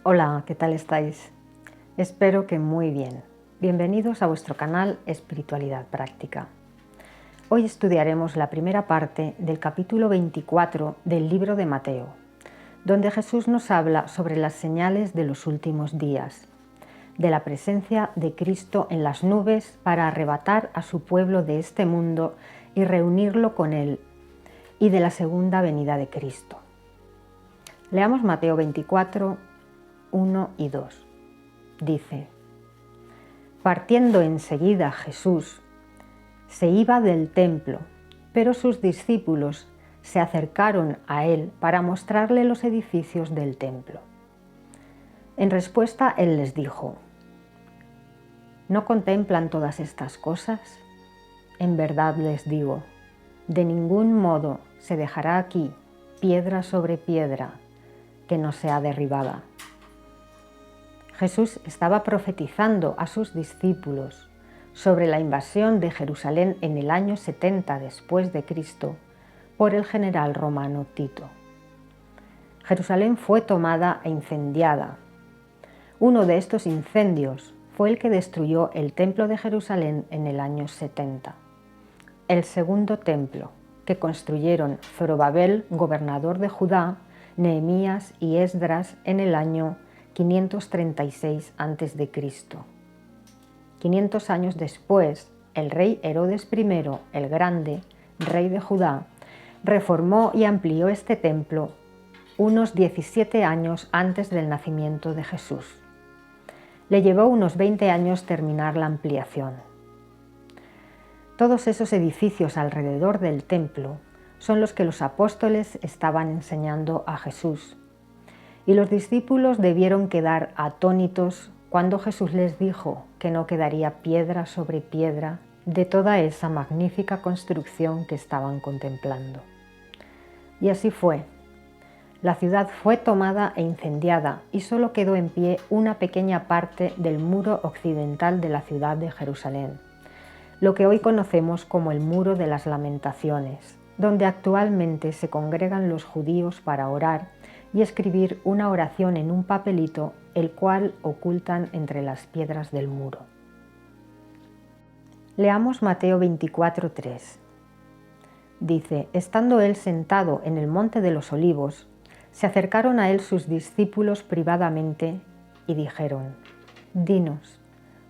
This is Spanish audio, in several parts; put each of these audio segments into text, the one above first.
Hola, ¿qué tal estáis? Espero que muy bien. Bienvenidos a vuestro canal Espiritualidad Práctica. Hoy estudiaremos la primera parte del capítulo 24 del libro de Mateo, donde Jesús nos habla sobre las señales de los últimos días, de la presencia de Cristo en las nubes para arrebatar a su pueblo de este mundo y reunirlo con Él, y de la segunda venida de Cristo. Leamos Mateo 24, 1 y 2. Dice: Partiendo enseguida Jesús, se iba del templo, pero sus discípulos se acercaron a él para mostrarle los edificios del templo. En respuesta, él les dijo: ¿No contemplan todas estas cosas? En verdad les digo, de ningún modo se dejará aquí piedra sobre piedra que no sea derribada. Jesús estaba profetizando a sus discípulos sobre la invasión de Jerusalén en el año 70 después de Cristo por el general romano Tito. Jerusalén fue tomada e incendiada. Uno de estos incendios fue el que destruyó el templo de Jerusalén en el año 70. El segundo templo, que construyeron Zorobabel, gobernador de Judá, Nehemías y Esdras en el año 536 a.C. 500 años después, el rey Herodes I el Grande, rey de Judá, reformó y amplió este templo unos 17 años antes del nacimiento de Jesús. Le llevó unos 20 años terminar la ampliación. Todos esos edificios alrededor del templo son los que los apóstoles estaban enseñando a Jesús. Y los discípulos debieron quedar atónitos cuando Jesús les dijo que no quedaría piedra sobre piedra de toda esa magnífica construcción que estaban contemplando. Y así fue. La ciudad fue tomada e incendiada y solo quedó en pie una pequeña parte del muro occidental de la ciudad de Jerusalén, lo que hoy conocemos como el Muro de las Lamentaciones, donde actualmente se congregan los judíos para orar y escribir una oración en un papelito, el cual ocultan entre las piedras del muro. Leamos Mateo 24:3. Dice: Estando él sentado en el monte de los Olivos, se acercaron a él sus discípulos privadamente y dijeron: Dinos,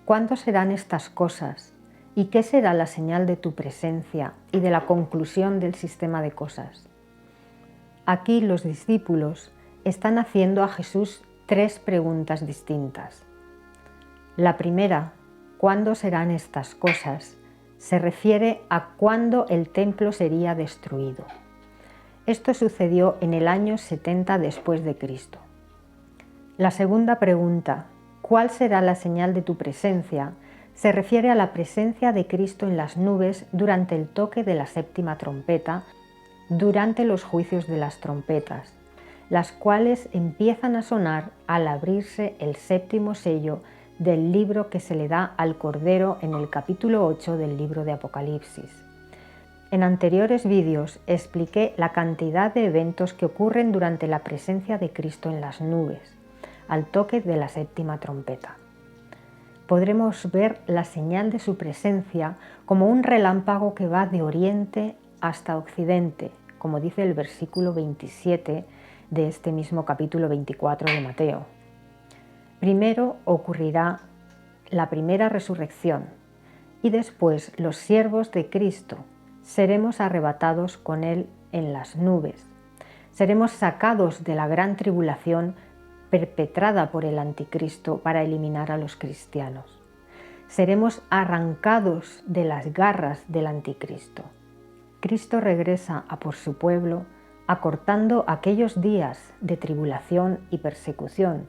¿cuándo serán estas cosas? ¿Y qué será la señal de tu presencia y de la conclusión del sistema de cosas? Aquí los discípulos están haciendo a Jesús tres preguntas distintas. La primera, ¿cuándo serán estas cosas?, se refiere a cuándo el templo sería destruido. Esto sucedió en el año 70 después de Cristo. La segunda pregunta, ¿cuál será la señal de tu presencia?, se refiere a la presencia de Cristo en las nubes durante el toque de la séptima trompeta, durante los juicios de las trompetas, las cuales empiezan a sonar al abrirse el séptimo sello del libro que se le da al Cordero en el capítulo 8 del libro de Apocalipsis. En anteriores vídeos expliqué la cantidad de eventos que ocurren durante la presencia de Cristo en las nubes, al toque de la séptima trompeta. Podremos ver la señal de su presencia como un relámpago que va de oriente hasta occidente, como dice el versículo 27 de este mismo capítulo 24 de Mateo. Primero ocurrirá la primera resurrección y después los siervos de Cristo seremos arrebatados con Él en las nubes. Seremos sacados de la gran tribulación perpetrada por el anticristo para eliminar a los cristianos. Seremos arrancados de las garras del anticristo. Cristo regresa a por su pueblo, acortando aquellos días de tribulación y persecución,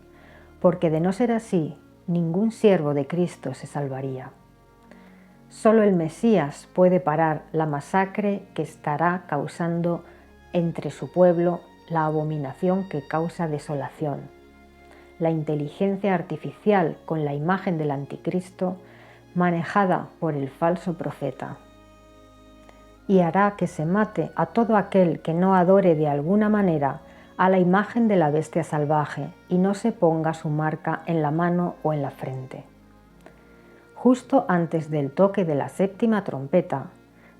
porque de no ser así, ningún siervo de Cristo se salvaría. Solo el Mesías puede parar la masacre que estará causando entre su pueblo la abominación que causa desolación. La inteligencia artificial con la imagen del anticristo manejada por el falso profeta. Y hará que se mate a todo aquel que no adore de alguna manera a la imagen de la bestia salvaje y no se ponga su marca en la mano o en la frente. Justo antes del toque de la séptima trompeta,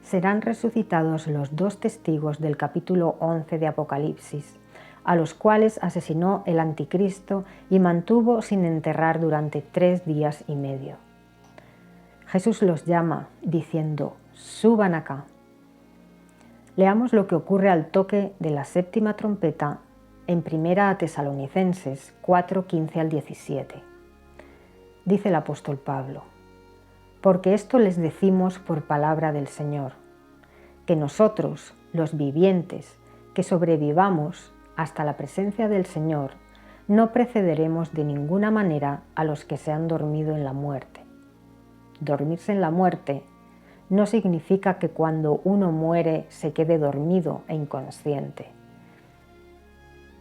serán resucitados los 2 testigos del capítulo 11 de Apocalipsis, a los cuales asesinó el Anticristo y mantuvo sin enterrar durante 3 días y medio. Jesús los llama diciendo: «Suban acá». Leamos lo que ocurre al toque de la séptima trompeta en 1 Tesalonicenses 4, 15 al 17. Dice el apóstol Pablo: «Porque esto les decimos por palabra del Señor, que nosotros, los vivientes, que sobrevivamos hasta la presencia del Señor, no precederemos de ninguna manera a los que se han dormido en la muerte». Dormirse en la muerte no significa que cuando uno muere se quede dormido e inconsciente.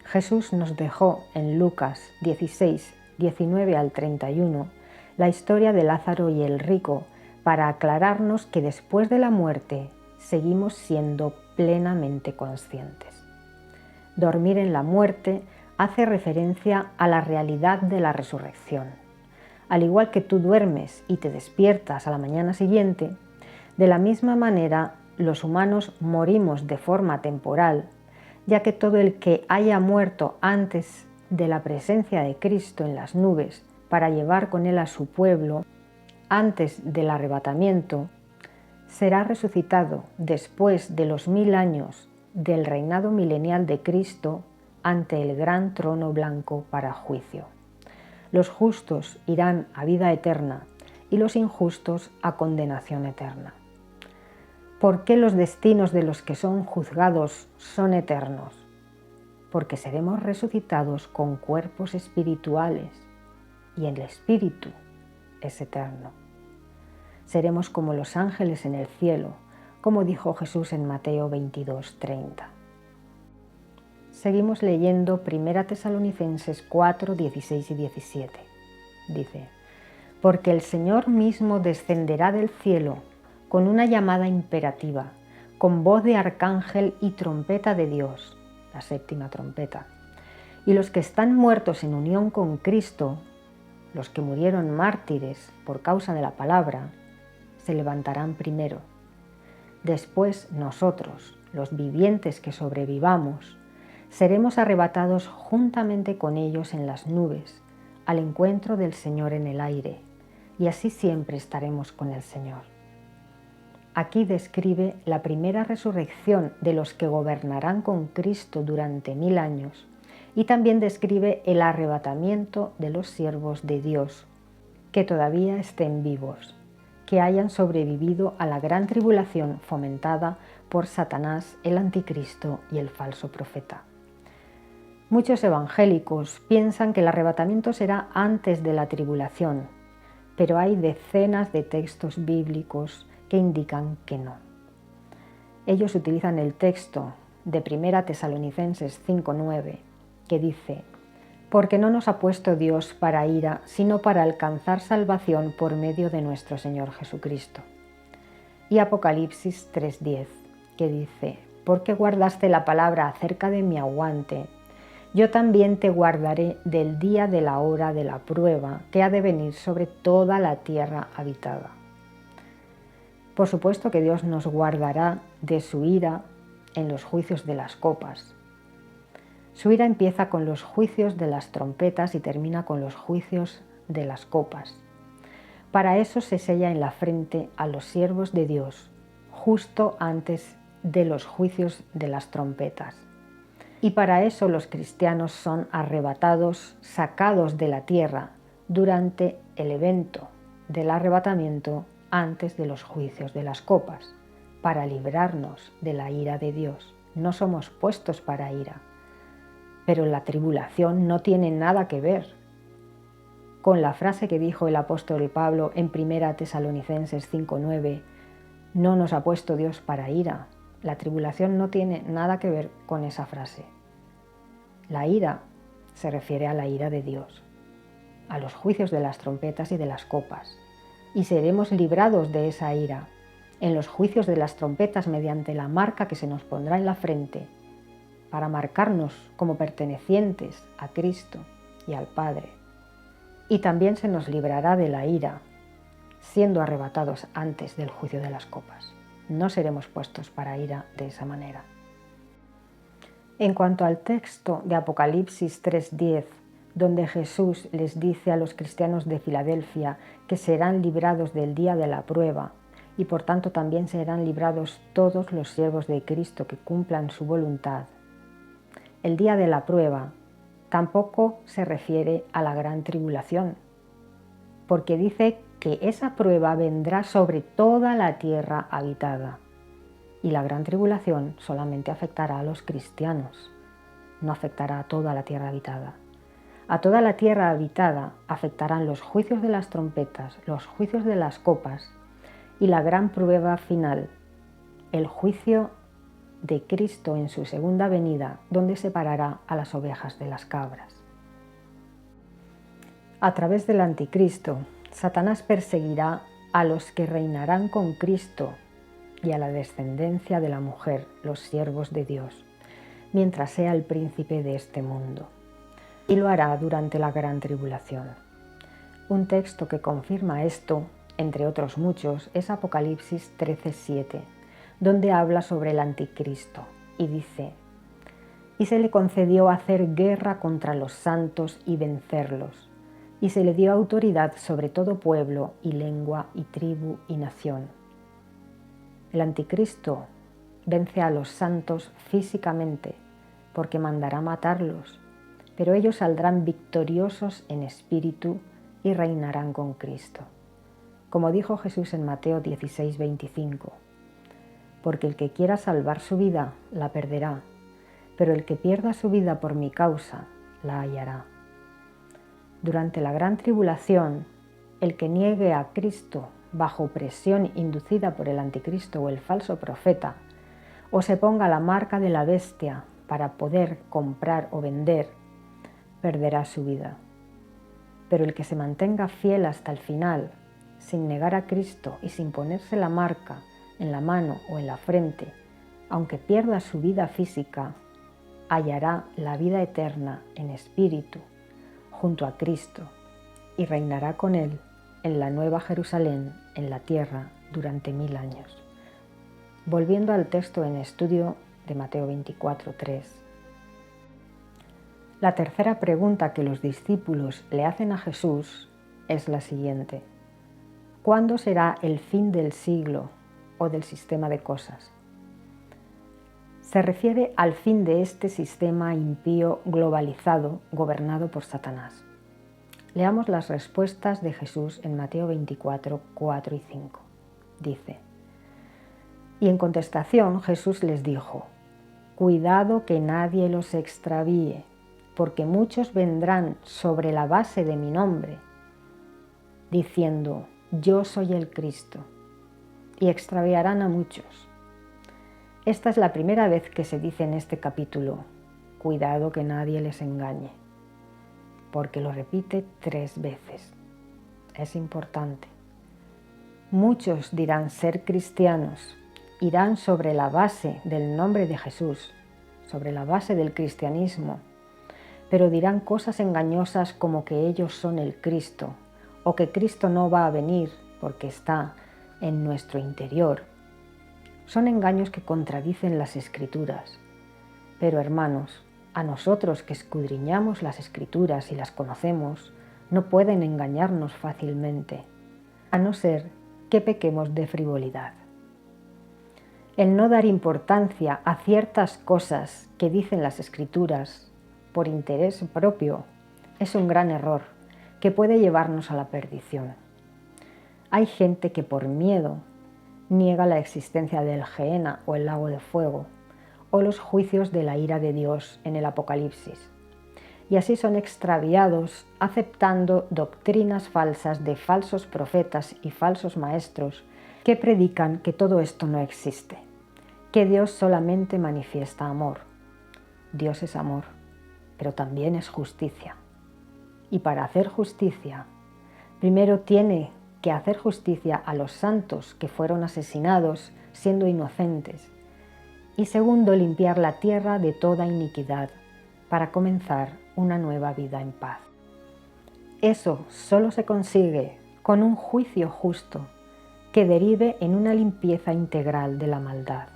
Jesús nos dejó en Lucas 16, 19 al 31 la historia de Lázaro y el rico para aclararnos que después de la muerte seguimos siendo plenamente conscientes. Dormir en la muerte hace referencia a la realidad de la resurrección. Al igual que tú duermes y te despiertas a la mañana siguiente, de la misma manera los humanos morimos de forma temporal, ya que todo el que haya muerto antes de la presencia de Cristo en las nubes para llevar con él a su pueblo, antes del arrebatamiento, será resucitado después de los 1000 años del reinado milenial de Cristo ante el gran trono blanco para juicio. Los justos irán a vida eterna y los injustos a condenación eterna. ¿Por qué los destinos de los que son juzgados son eternos? Porque seremos resucitados con cuerpos espirituales y el espíritu es eterno. Seremos como los ángeles en el cielo, como dijo Jesús en Mateo 22:30. Seguimos leyendo 1 Tesalonicenses 4, 16 y 17. Dice: «Porque el Señor mismo descenderá del cielo con una llamada imperativa, con voz de arcángel y trompeta de Dios», la séptima trompeta. «Y los que están muertos en unión con Cristo, los que murieron mártires por causa de la palabra, se levantarán primero. Después nosotros, los vivientes que sobrevivamos, seremos arrebatados juntamente con ellos en las nubes, al encuentro del Señor en el aire, y así siempre estaremos con el Señor». Aquí describe la primera resurrección de los que gobernarán con Cristo durante 1000 años y también describe el arrebatamiento de los siervos de Dios, que todavía estén vivos, que hayan sobrevivido a la gran tribulación fomentada por Satanás, el Anticristo y el falso profeta. Muchos evangélicos piensan que el arrebatamiento será antes de la tribulación, pero hay decenas de textos bíblicos que indican que no. Ellos utilizan el texto de 1 Tesalonicenses 5:9, que dice: «Porque no nos ha puesto Dios para ira, sino para alcanzar salvación por medio de nuestro Señor Jesucristo». Y Apocalipsis 3:10, que dice: «Porque guardaste la palabra acerca de mi aguante, yo también te guardaré del día de la hora de la prueba que ha de venir sobre toda la tierra habitada». Por supuesto que Dios nos guardará de su ira en los juicios de las copas. Su ira empieza con los juicios de las trompetas y termina con los juicios de las copas. Para eso se sella en la frente a los siervos de Dios, justo antes de los juicios de las trompetas. Y para eso los cristianos son arrebatados, sacados de la tierra durante el evento del arrebatamiento antes de los juicios de las copas, para librarnos de la ira de Dios. No somos puestos para ira, pero la tribulación no tiene nada que ver con la frase que dijo el apóstol Pablo en 1 Tesalonicenses 5:9, no nos ha puesto Dios para ira. La tribulación no tiene nada que ver con esa frase. La ira se refiere a la ira de Dios, a los juicios de las trompetas y de las copas, y seremos librados de esa ira en los juicios de las trompetas mediante la marca que se nos pondrá en la frente, para marcarnos como pertenecientes a Cristo y al Padre. Y también se nos librará de la ira, siendo arrebatados antes del juicio de las copas. No seremos puestos para ira de esa manera. En cuanto al texto de Apocalipsis 3:10, donde Jesús les dice a los cristianos de Filadelfia que serán librados del día de la prueba, y por tanto también serán librados todos los siervos de Cristo que cumplan su voluntad. El día de la prueba tampoco se refiere a la gran tribulación, porque dice que esa prueba vendrá sobre toda la tierra habitada. Y la gran tribulación solamente afectará a los cristianos, no afectará a toda la tierra habitada. A toda la tierra habitada afectarán los juicios de las trompetas, los juicios de las copas y la gran prueba final, el juicio de Cristo en su segunda venida, donde separará a las ovejas de las cabras. A través del anticristo, Satanás perseguirá a los que reinarán con Cristo y a la descendencia de la mujer, los siervos de Dios, mientras sea el príncipe de este mundo. Y lo hará durante la gran tribulación. Un texto que confirma esto, entre otros muchos, es Apocalipsis 13:7, donde habla sobre el anticristo y dice: «Y se le concedió hacer guerra contra los santos y vencerlos, y se le dio autoridad sobre todo pueblo y lengua y tribu y nación». El anticristo vence a los santos físicamente porque mandará matarlos, pero ellos saldrán victoriosos en espíritu y reinarán con Cristo. Como dijo Jesús en Mateo 16:25, porque el que quiera salvar su vida la perderá, pero el que pierda su vida por mi causa la hallará. Durante la gran tribulación, el que niegue a Cristo bajo presión inducida por el anticristo o el falso profeta, o se ponga la marca de la bestia para poder comprar o vender, perderá su vida. Pero el que se mantenga fiel hasta el final, sin negar a Cristo y sin ponerse la marca en la mano o en la frente, aunque pierda su vida física, hallará la vida eterna en espíritu, junto a Cristo, y reinará con Él en la nueva Jerusalén, en la tierra, durante 1000 años. Volviendo al texto en estudio de Mateo 24:3. La tercera pregunta que los discípulos le hacen a Jesús es la siguiente: ¿cuándo será el fin del siglo o del sistema de cosas? Se refiere al fin de este sistema impío globalizado gobernado por Satanás. Leamos las respuestas de Jesús en Mateo 24, 4 y 5. Dice: y en contestación Jesús les dijo: cuidado que nadie los extravíe, porque muchos vendrán sobre la base de mi nombre, diciendo: yo soy el Cristo, y extraviarán a muchos. Esta es la primera vez que se dice en este capítulo: cuidado que nadie les engañe, porque lo repite 3 veces. Es importante. Muchos dirán ser cristianos, irán sobre la base del nombre de Jesús, sobre la base del cristianismo, pero dirán cosas engañosas como que ellos son el Cristo, o que Cristo no va a venir porque está en nuestro interior. Son engaños que contradicen las Escrituras. Pero hermanos, a nosotros que escudriñamos las Escrituras y las conocemos, no pueden engañarnos fácilmente, a no ser que pequemos de frivolidad. El no dar importancia a ciertas cosas que dicen las Escrituras por interés propio es un gran error que puede llevarnos a la perdición. Hay gente que por miedo niega la existencia del Gehenna o el lago de fuego, o los juicios de la ira de Dios en el Apocalipsis, y así son extraviados aceptando doctrinas falsas de falsos profetas y falsos maestros que predican que todo esto no existe, que Dios solamente manifiesta amor. Dios es amor, pero también es justicia. Y para hacer justicia, primero tiene que hacer justicia a los santos que fueron asesinados siendo inocentes, y segundo, limpiar la tierra de toda iniquidad para comenzar una nueva vida en paz. Eso solo se consigue con un juicio justo que derive en una limpieza integral de la maldad.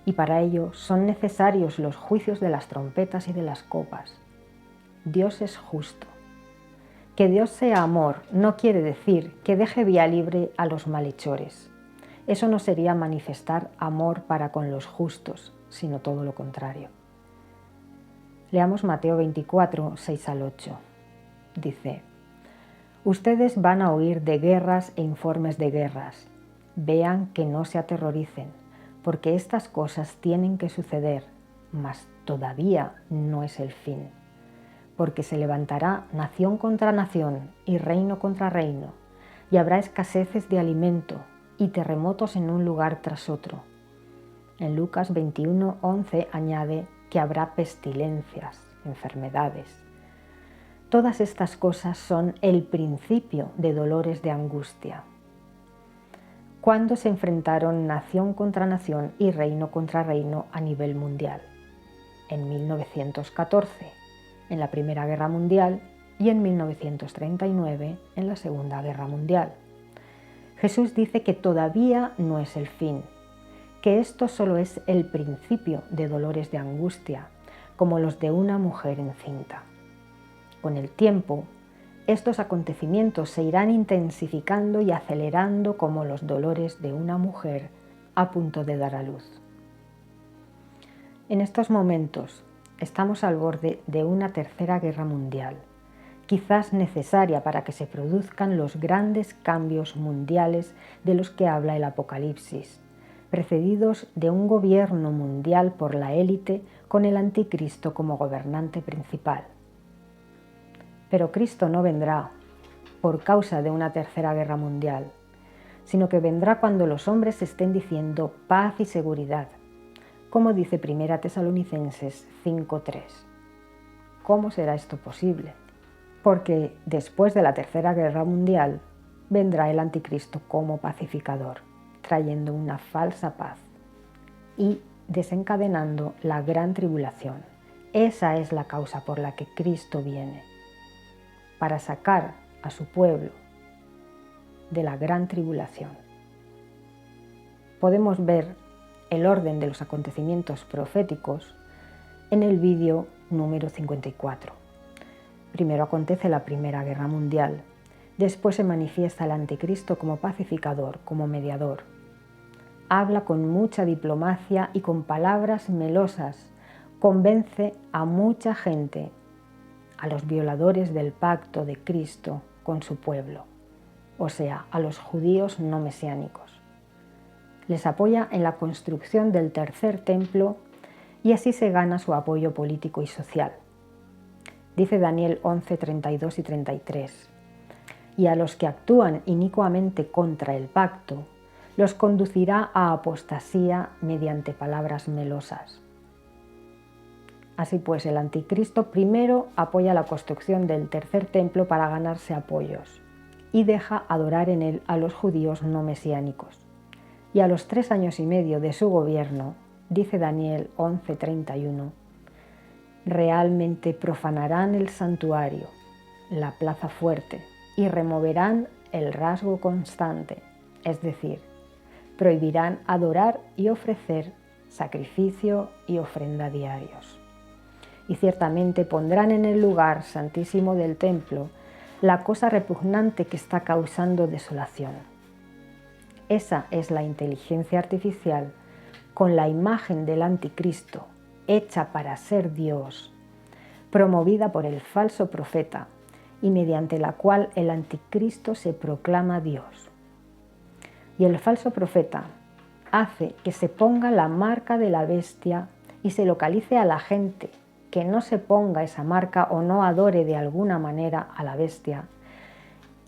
Y para ello son necesarios los juicios de las trompetas y de las copas. Dios es justo. Que Dios sea amor no quiere decir que deje vía libre a los malhechores. Eso no sería manifestar amor para con los justos, sino todo lo contrario. Leamos Mateo 24, 6 al 8. Dice: ustedes van a oír de guerras e informes de guerras. Vean que no se aterroricen, porque estas cosas tienen que suceder, mas todavía no es el fin. Porque se levantará nación contra nación y reino contra reino, y habrá escaseces de alimento y terremotos en un lugar tras otro. En Lucas 21, 11 añade que habrá pestilencias, enfermedades. Todas estas cosas son el principio de dolores de angustia. ¿Cuándo se enfrentaron nación contra nación y reino contra reino a nivel mundial? En 1914, en la Primera Guerra Mundial, y en 1939, en la Segunda Guerra Mundial. Jesús dice que todavía no es el fin, que esto solo es el principio de dolores de angustia, como los de una mujer encinta. Con el tiempo, estos acontecimientos se irán intensificando y acelerando como los dolores de una mujer a punto de dar a luz. En estos momentos estamos al borde de una tercera guerra mundial, quizás necesaria para que se produzcan los grandes cambios mundiales de los que habla el Apocalipsis, precedidos de un gobierno mundial por la élite con el anticristo como gobernante principal. Pero Cristo no vendrá por causa de una tercera guerra mundial, sino que vendrá cuando los hombres estén diciendo paz y seguridad, como dice 1 Tesalonicenses 5:3. ¿Cómo será esto posible? Porque después de la tercera guerra mundial vendrá el anticristo como pacificador, trayendo una falsa paz y desencadenando la gran tribulación. Esa es la causa por la que Cristo viene, para sacar a su pueblo de la gran tribulación. Podemos ver el orden de los acontecimientos proféticos en el vídeo número 54. Primero acontece la Primera Guerra Mundial, después se manifiesta el anticristo como pacificador, como mediador. Habla con mucha diplomacia y con palabras melosas, convence a mucha gente, a los violadores del pacto de Cristo con su pueblo, o sea, a los judíos no mesiánicos. Les apoya en la construcción del tercer templo y así se gana su apoyo político y social. Dice Daniel 11, 32 y 33, y a los que actúan inicuamente contra el pacto, los conducirá a apostasía mediante palabras melosas. Así pues, el anticristo primero apoya la construcción del tercer templo para ganarse apoyos y deja adorar en él a los judíos no mesiánicos. Y a los 3 años y medio de su gobierno, dice Daniel 11:31, realmente profanarán el santuario, la plaza fuerte, y removerán el rasgo constante, es decir, prohibirán adorar y ofrecer sacrificio y ofrenda diarios. Y ciertamente pondrán en el lugar santísimo del templo la cosa repugnante que está causando desolación. Esa es la inteligencia artificial con la imagen del anticristo, hecha para ser Dios, promovida por el falso profeta y mediante la cual el anticristo se proclama Dios. Y el falso profeta hace que se ponga la marca de la bestia y se localice a la gente que no se ponga esa marca o no adore de alguna manera a la bestia.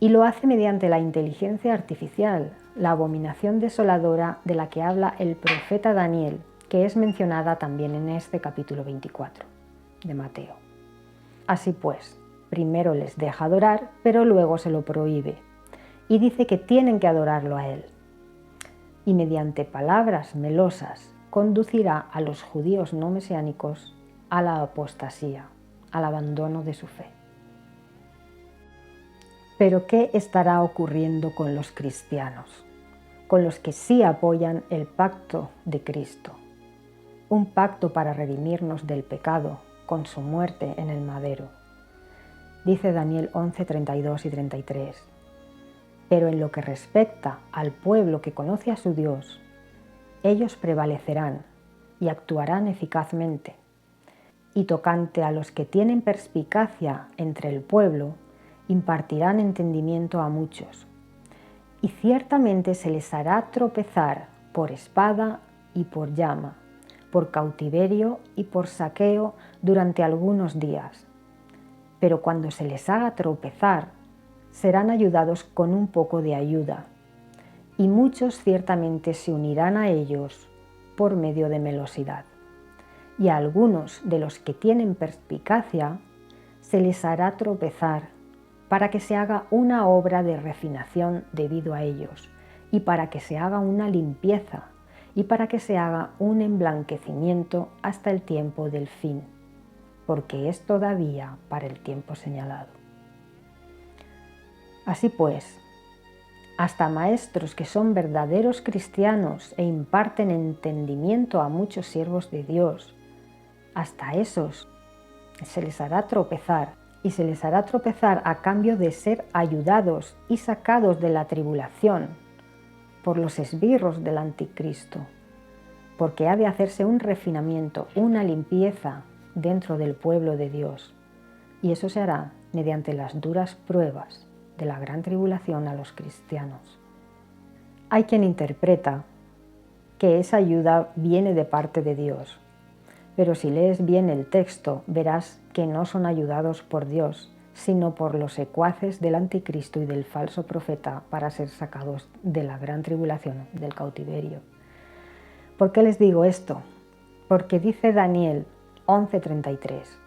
Y lo hace mediante la inteligencia artificial, la abominación desoladora de la que habla el profeta Daniel, que es mencionada también en este capítulo 24 de Mateo. Así pues, primero les deja adorar, pero luego se lo prohíbe y dice que tienen que adorarlo a él. Y mediante palabras melosas conducirá a los judíos no mesiánicos a la apostasía, al abandono de su fe. Pero ¿qué estará ocurriendo con los cristianos? Con los que sí apoyan el pacto de Cristo, un pacto para redimirnos del pecado con su muerte en el madero. Dice Daniel 11, 32 y 33. Pero en lo que respecta al pueblo que conoce a su Dios, ellos prevalecerán y actuarán eficazmente. Y tocante a los que tienen perspicacia entre el pueblo, impartirán entendimiento a muchos. Y ciertamente se les hará tropezar por espada y por llama, por cautiverio y por saqueo durante algunos días. Pero cuando se les haga tropezar, serán ayudados con un poco de ayuda, y muchos ciertamente se unirán a ellos por medio de melosidad. Y a algunos de los que tienen perspicacia se les hará tropezar para que se haga una obra de refinación debido a ellos, y para que se haga una limpieza, y para que se haga un emblanquecimiento hasta el tiempo del fin, porque es todavía para el tiempo señalado. Así pues, hasta maestros que son verdaderos cristianos e imparten entendimiento a muchos siervos de Dios, hasta esos se les hará tropezar, y se les hará tropezar a cambio de ser ayudados y sacados de la tribulación por los esbirros del anticristo, porque ha de hacerse un refinamiento, una limpieza dentro del pueblo de Dios, y eso se hará mediante las duras pruebas de la gran tribulación a los cristianos. Hay quien interpreta que esa ayuda viene de parte de Dios, pero si lees bien el texto verás que no son ayudados por Dios, sino por los secuaces del anticristo y del falso profeta para ser sacados de la gran tribulación, del cautiverio. ¿Por qué les digo esto? Porque dice Daniel 11:33,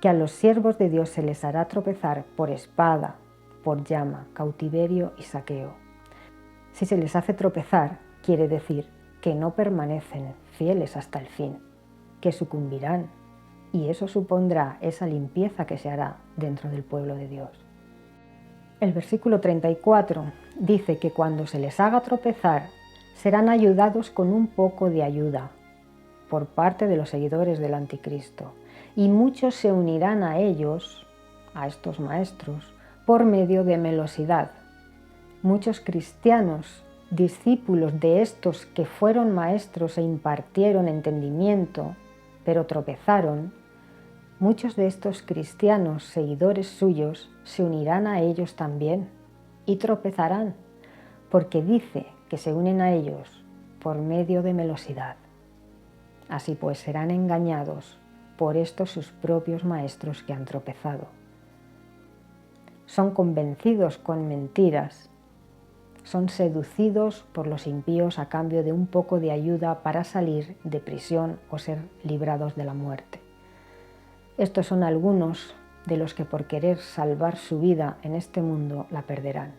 que a los siervos de Dios se les hará tropezar por espada, por llama, cautiverio y saqueo. Si se les hace tropezar, quiere decir que no permanecen fieles hasta el fin, que sucumbirán, y eso supondrá esa limpieza que se hará dentro del pueblo de Dios. El versículo 34 dice que cuando se les haga tropezar, serán ayudados con un poco de ayuda por parte de los seguidores del anticristo, y muchos se unirán a ellos, a estos maestros, por medio de melosidad. Muchos cristianos, discípulos de estos que fueron maestros e impartieron entendimiento, pero tropezaron, muchos de estos cristianos, seguidores suyos, se unirán a ellos también y tropezarán, porque dice que se unen a ellos por medio de melosidad. Así pues serán engañados por estos sus propios maestros que han tropezado. Son convencidos con mentiras, son seducidos por los impíos a cambio de un poco de ayuda para salir de prisión o ser librados de la muerte. Estos son algunos de los que por querer salvar su vida en este mundo la perderán.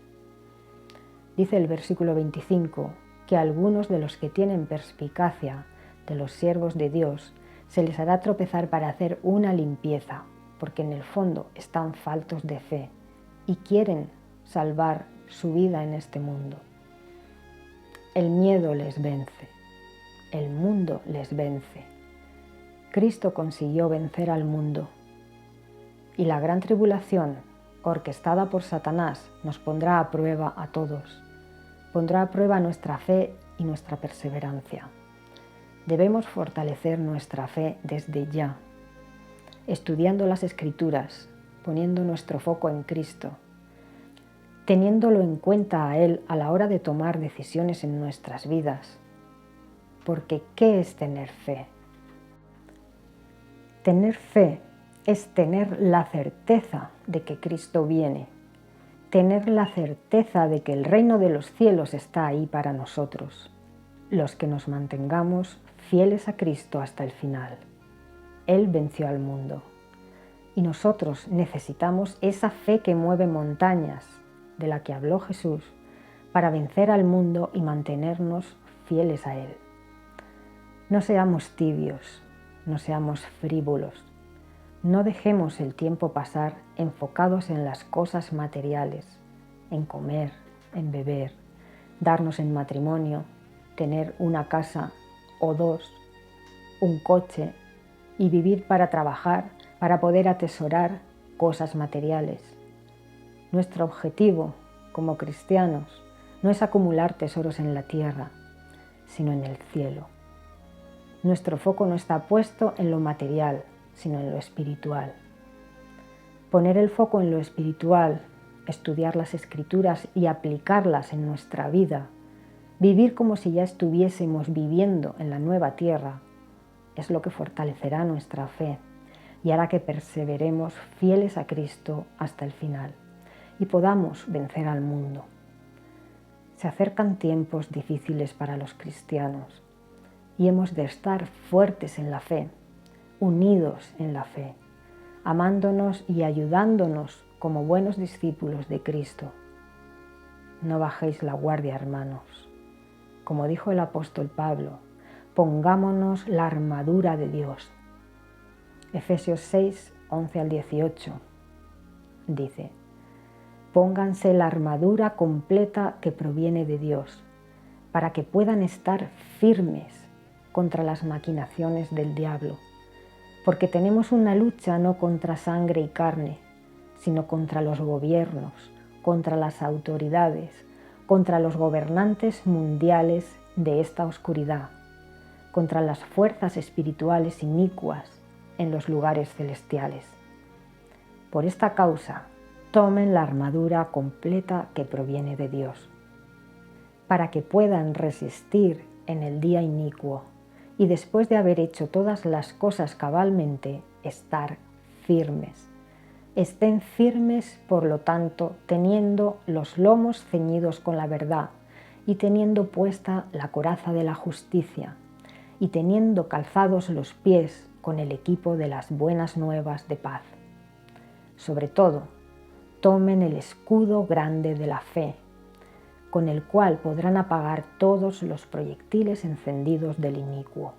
Dice el versículo 25 que a algunos de los que tienen perspicacia, de los siervos de Dios, se les hará tropezar para hacer una limpieza, porque en el fondo están faltos de fe y quieren salvar su vida en este mundo. El miedo les vence, el mundo les vence. Cristo consiguió vencer al mundo, y la gran tribulación, orquestada por Satanás, nos pondrá a prueba a todos. Pondrá a prueba nuestra fe y nuestra perseverancia. Debemos fortalecer nuestra fe desde ya, estudiando las Escrituras, poniendo nuestro foco en Cristo, teniéndolo en cuenta a Él a la hora de tomar decisiones en nuestras vidas. Porque ¿qué es tener fe? Tener fe es tener la certeza de que Cristo viene, tener la certeza de que el reino de los cielos está ahí para nosotros, los que nos mantengamos fieles a Cristo hasta el final. Él venció al mundo y nosotros necesitamos esa fe que mueve montañas, de la que habló Jesús, para vencer al mundo y mantenernos fieles a Él. No seamos tibios, no seamos frívolos, no dejemos el tiempo pasar enfocados en las cosas materiales, en comer, en beber, darnos en matrimonio, tener una casa o dos, un coche y vivir para trabajar, para poder atesorar cosas materiales. Nuestro objetivo como cristianos no es acumular tesoros en la tierra, sino en el cielo. Nuestro foco no está puesto en lo material, sino en lo espiritual. Poner el foco en lo espiritual, estudiar las Escrituras y aplicarlas en nuestra vida, vivir como si ya estuviésemos viviendo en la nueva tierra, es lo que fortalecerá nuestra fe y hará que perseveremos fieles a Cristo hasta el final y podamos vencer al mundo. Se acercan tiempos difíciles para los cristianos y hemos de estar fuertes en la fe, unidos en la fe, amándonos y ayudándonos como buenos discípulos de Cristo. No bajéis la guardia, hermanos. Como dijo el apóstol Pablo, pongámonos la armadura de Dios. Efesios 6, 11 al 18 dice: pónganse la armadura completa que proviene de Dios, para que puedan estar firmes contra las maquinaciones del diablo, porque tenemos una lucha no contra sangre y carne, sino contra los gobiernos, contra las autoridades, contra los gobernantes mundiales de esta oscuridad, contra las fuerzas espirituales inicuas en los lugares celestiales. Por esta causa, tomen la armadura completa que proviene de Dios, para que puedan resistir en el día inicuo y después de haber hecho todas las cosas cabalmente, estar firmes. Estén firmes, por lo tanto, teniendo los lomos ceñidos con la verdad y teniendo puesta la coraza de la justicia y teniendo calzados los pies con el equipo de las buenas nuevas de paz. Sobre todo, tomen el escudo grande de la fe, con el cual podrán apagar todos los proyectiles encendidos del inicuo.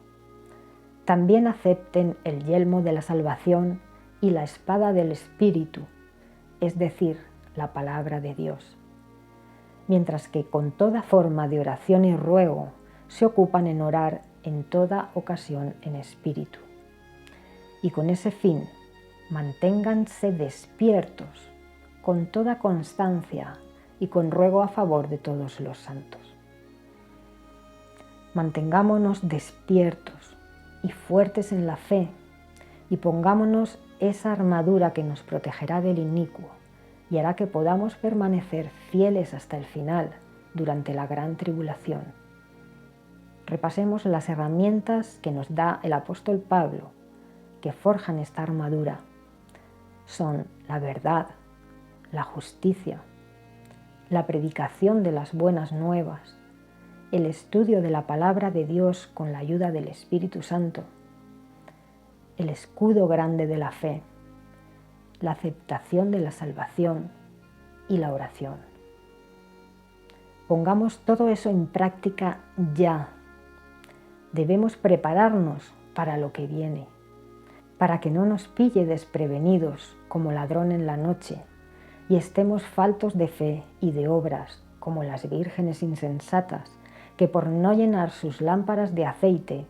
También acepten el yelmo de la salvación y la espada del Espíritu, es decir, la palabra de Dios, mientras que con toda forma de oración y ruego se ocupan en orar en toda ocasión en espíritu. Y con ese fin, manténganse despiertos con toda constancia y con ruego a favor de todos los santos. Mantengámonos despiertos y fuertes en la fe y pongámonos esa armadura que nos protegerá del inicuo y hará que podamos permanecer fieles hasta el final durante la gran tribulación. Repasemos las herramientas que nos da el apóstol Pablo que forjan esta armadura. Son la verdad, la justicia, la predicación de las buenas nuevas, el estudio de la palabra de Dios con la ayuda del Espíritu Santo, el escudo grande de la fe, la aceptación de la salvación y la oración. Pongamos todo eso en práctica ya. Debemos prepararnos para lo que viene, para que no nos pille desprevenidos como ladrón en la noche y estemos faltos de fe y de obras como las vírgenes insensatas que por no llenar sus lámparas de aceite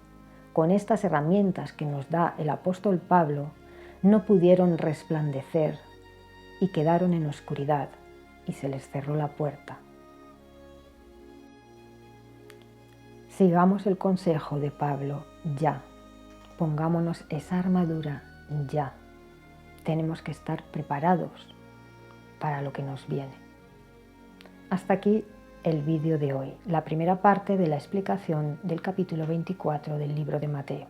con estas herramientas que nos da el apóstol Pablo no pudieron resplandecer y quedaron en oscuridad y se les cerró la puerta. Sigamos el consejo de Pablo ya. Pongámonos esa armadura ya. Tenemos que estar preparados para lo que nos viene. Hasta aquí el vídeo de hoy, la primera parte de la explicación del capítulo 24 del libro de Mateo.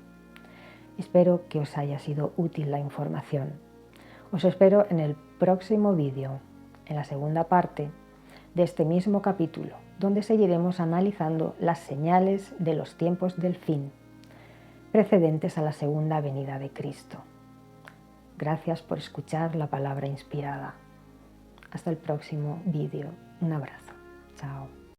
Espero que os haya sido útil la información. Os espero en el próximo vídeo, en la segunda parte de este mismo capítulo, donde seguiremos analizando las señales de los tiempos del fin, precedentes a la segunda venida de Cristo. Gracias por escuchar la palabra inspirada. Hasta el próximo vídeo. Un abrazo. Chao.